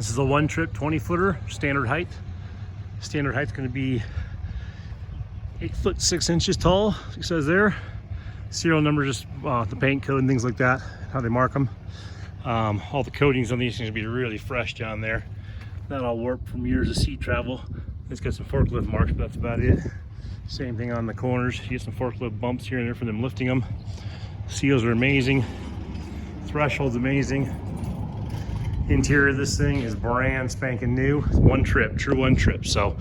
This is a one trip 20-footer, standard height. Standard height's going to be 8 foot 6 inches tall, it says there. Serial number, just the paint code and things like that, how they mark them. All the coatings on these things will be really fresh down there. Not all warped from years of sea travel. It's got some forklift marks, but that's about it. Same thing on the corners. You get some forklift bumps here and there for them lifting them. Seals are amazing. Threshold's amazing. Interior of this thing is brand spanking new. It's one trip, true one trip. So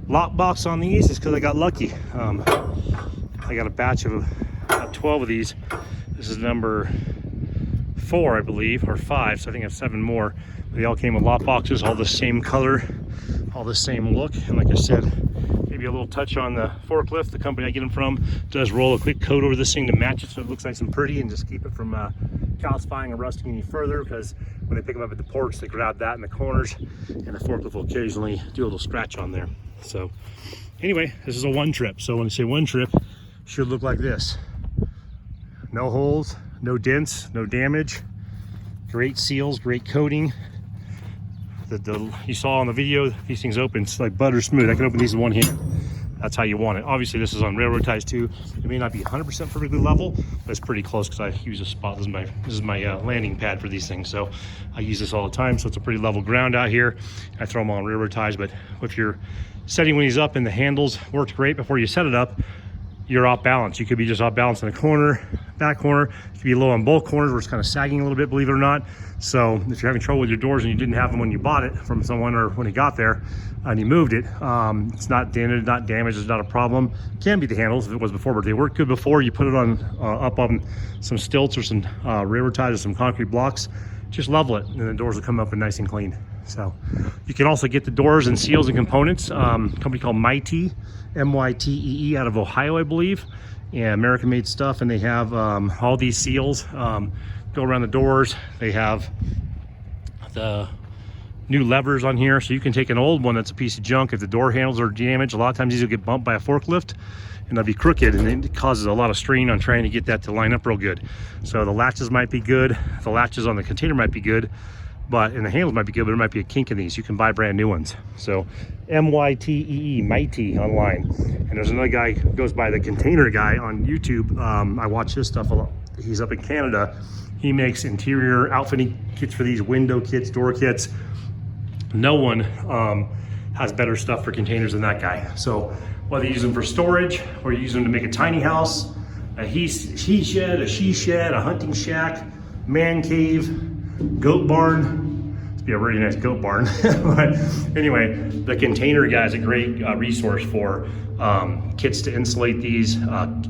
lock box on these is because I got lucky. I got a batch of about 12 of these. This is number 4, I believe, or 5, so I think I have 7 more. They all came with lock boxes, all the same color, all the same look. And like I said, maybe a little touch on the forklift. The company I get them from does roll a quick coat over this thing to match it so it looks nice and pretty, and just keep it from calcifying or rusting any further, because when they pick them up at the porch, they grab that in the corners, and the forklift will occasionally do a little scratch on there. So anyway, this is a one trip. So when I say one trip, it should look like this. No holes, no dents, no damage. Great seals, great coating. You saw on the video, these things open, it's like butter smooth. I can open these in one hand. That's how you want it. Obviously, this is on railroad ties too. It may not be 100% perfectly level, but it's pretty close because I use a spot. This is my landing pad for these things. So I use this all the time. So it's a pretty level ground out here. I throw them on railroad ties, but if you're setting when he's up and the handles worked great before you set it up, you're off balance. You could be just off balance in the corner, back corner. You could be low on both corners where it's kind of sagging a little bit, believe it or not. So if you're having trouble with your doors and you didn't have them when you bought it from someone or when you got there and you moved it, it's not dented, not damaged, it's not a problem. Can be the handles if it was before, but they worked good before. You put it on up on some stilts or some railroad ties or some concrete blocks, just level it, and the doors will come up and nice and clean. So you can also get the doors and seals and components. A company called Mytee, M-Y-T-E-E, out of Ohio, I believe. Yeah, American-made stuff, and they have all these seals go around the doors. They have the new levers on here, so you can take an old one that's a piece of junk. If the door handles are damaged, a lot of times these will get bumped by a forklift, and they'll be crooked, and it causes a lot of strain on trying to get that to line up real good. So the latches might be good, the latches on the container might be good, and the handles might be good, but there might be a kink in these. You can buy brand new ones. So M-Y-T-E-E, Mytee online. And there's another guy who goes by the Container Guy on YouTube. I watch his stuff a lot. He's up in Canada. He makes interior outfitting kits for these, window kits, door kits. No one has better stuff for containers than that guy. So whether you use them for storage or you use them to make a tiny house, a he shed, a she shed, a hunting shack, man cave, goat barn. It's be a really nice goat barn. But anyway, the Container Guy is a great resource for kits to insulate these,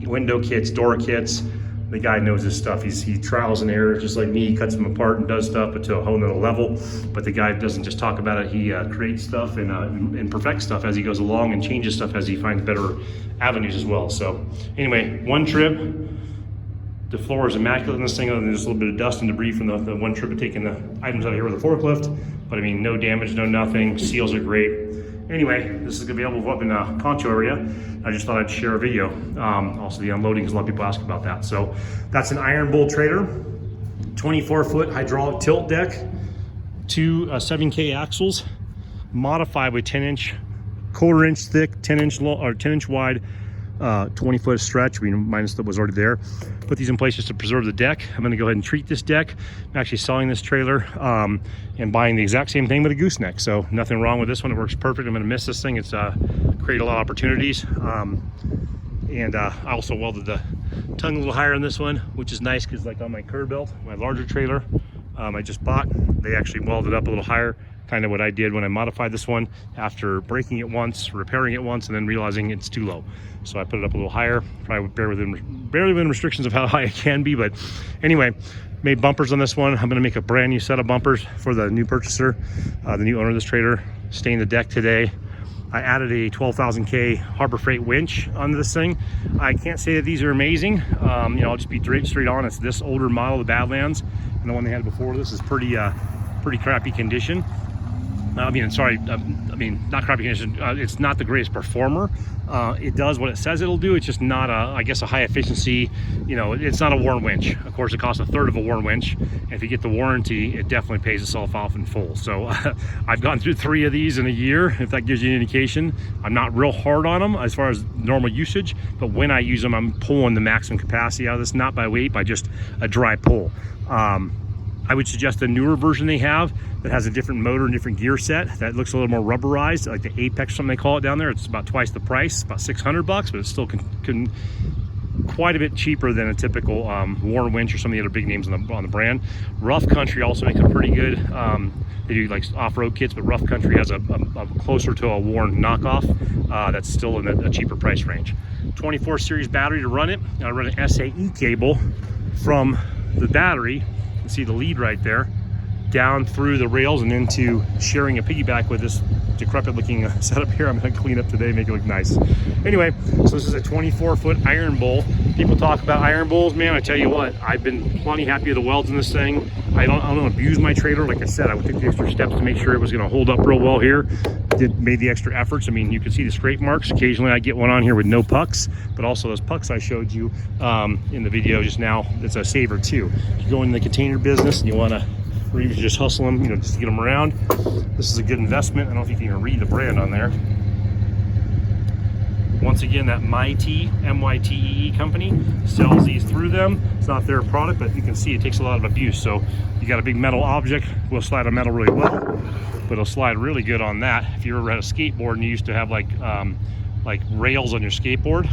window kits, door kits. The guy knows his stuff. He trials and errors just like me. He cuts them apart and does stuff, but to a whole nother level. But the guy doesn't just talk about it. He creates stuff and perfects stuff as he goes along, and changes stuff as he finds better avenues as well. So anyway, one trip. The floor is immaculate in this thing, other than just a little bit of dust and debris from the one trip of taking the items out of here with the forklift. But I mean, no damage, no nothing. Seals are great. Anyway, this is gonna be available up in the Concho area. I just thought I'd share a video. Also the unloading, because a lot of people ask about that. So that's an Iron Bull trailer, 24-foot hydraulic tilt deck, 2 7K axles, modified with 10-inch, quarter-inch thick, 10-inch long, or 10-inch wide, 20-foot stretch, minus that was already there. Put these in place just to preserve the deck. I'm going to go ahead and treat this deck. I'm actually selling this trailer and buying the exact same thing with a gooseneck. So nothing wrong with this one. It works perfect. I'm going to miss this thing. It's created a lot of opportunities. I also welded the tongue a little higher on this one, which is nice because like on my curb belt, my larger trailer I just bought, they actually welded up a little higher. Kind of what I did when I modified this one after breaking it once, repairing it once, and then realizing it's too low. So I put it up a little higher, probably barely within restrictions of how high it can be. But anyway, made bumpers on this one. I'm gonna make a brand new set of bumpers for the new purchaser, the new owner of this trailer. Stained the deck today. I added a 12,000K Harbor Freight winch onto this thing. I can't say that these are amazing. I'll just be straight honest. This older model, the Badlands, and the one they had before this is pretty crappy condition. I mean, sorry, I mean, not crappy condition. It's not the greatest performer. It does what it says it'll do. It's just not I guess, a high efficiency. You know, it's not a Warn winch. Of course, it costs a third of a Warn winch. And if you get the warranty, it definitely pays itself off in full. So I've gone through 3 of these in a year, if that gives you an indication. I'm not real hard on them as far as normal usage, but when I use them, I'm pulling the maximum capacity out of this, not by weight, by just a dry pull. I would suggest the newer version they have that has a different motor and different gear set that looks a little more rubberized, like the Apex, something they call it down there. It's about twice the price, about $600, but it's still quite a bit cheaper than a typical Warn winch or some of the other big names on the brand. Rough Country also makes a pretty good. They do like off-road kits, but Rough Country has a closer to a Warn knockoff that's still in a cheaper price range. 24 series battery to run it. I run an SAE cable from the battery. You see the lead right there, down through the rails and into sharing a piggyback with this decrepit looking setup here. I'm going to clean up today, make it look nice. Anyway, so this is a 24-foot iron bowl. People talk about iron bowls, man. I tell you what, I've been plenty happy with the welds in this thing. I don't abuse my trailer. Like I said, I would take the extra steps to make sure it was going to hold up real well here. Made the extra efforts. I mean, you can see the scrape marks. Occasionally I get one on here with no pucks, but also those pucks I showed you in the video just now, it's a saver too. If you go in the container business and you want to, or even just hustle them, you know, just to get them around, this is a good investment. I don't know if you can even read the brand on there. Once again, that MyTee, M-Y-T-E-E company sells these through them. It's not their product, but you can see it takes a lot of abuse. So you got a big metal object, will slide on metal really well, but it'll slide really good on that. If you ever had a skateboard and you used to have like rails on your skateboard,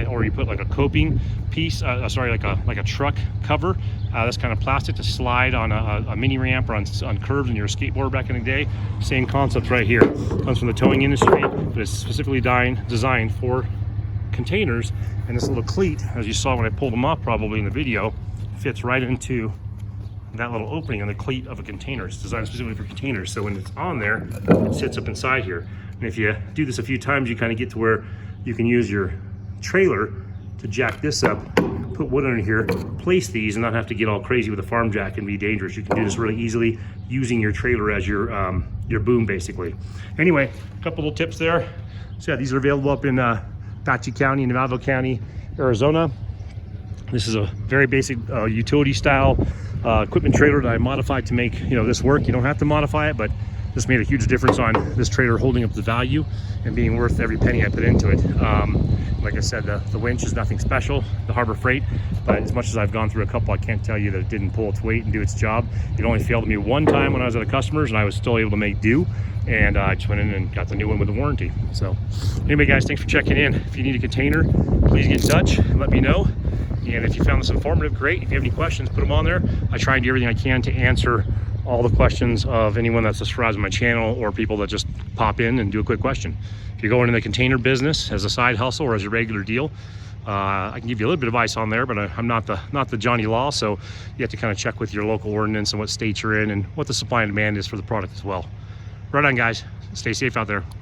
or you put like a coping piece, like a truck cover, that's kind of plastic to slide on a mini ramp or on curves in your skateboard back in the day. Same concept right here. Comes from the towing industry, but it's specifically designed for containers. And this little cleat, as you saw when I pulled them off probably in the video, fits right into that little opening on the cleat of a container. It's designed specifically for containers. So when it's on there, it sits up inside here. And if you do this a few times, you kind of get to where you can use your trailer to jack this up, put wood under here, place these, and not have to get all crazy with a farm jack and be dangerous. You can do this really easily using your trailer as your boom, basically. Anyway, a couple little tips there. So yeah, these are available up in Apache County, Navajo County, Arizona. This is a very basic utility style equipment trailer that I modified to make this work. You don't have to modify it, but this made a huge difference on this trailer holding up the value and being worth every penny I put into it. Like I said, the winch is nothing special, the Harbor Freight, but as much as I've gone through a couple, I can't tell you that it didn't pull its weight and do its job. It only failed me one time when I was at a customer's and I was still able to make do. And I just went in and got the new one with the warranty. So anyway, guys, thanks for checking in. If you need a container, please get in touch and let me know. And if you found this informative, great. If you have any questions, put them on there. I try and do everything I can to answer all the questions of anyone that subscribes to my channel or people that just pop in and do a quick question. If you're going in the container business as a side hustle or as a regular deal, I can give you a little bit of advice on there, but I'm not the Johnny Law, so you have to kind of check with your local ordinance and what state you're in and what the supply and demand is for the product as well. Right on, guys. Stay safe out there.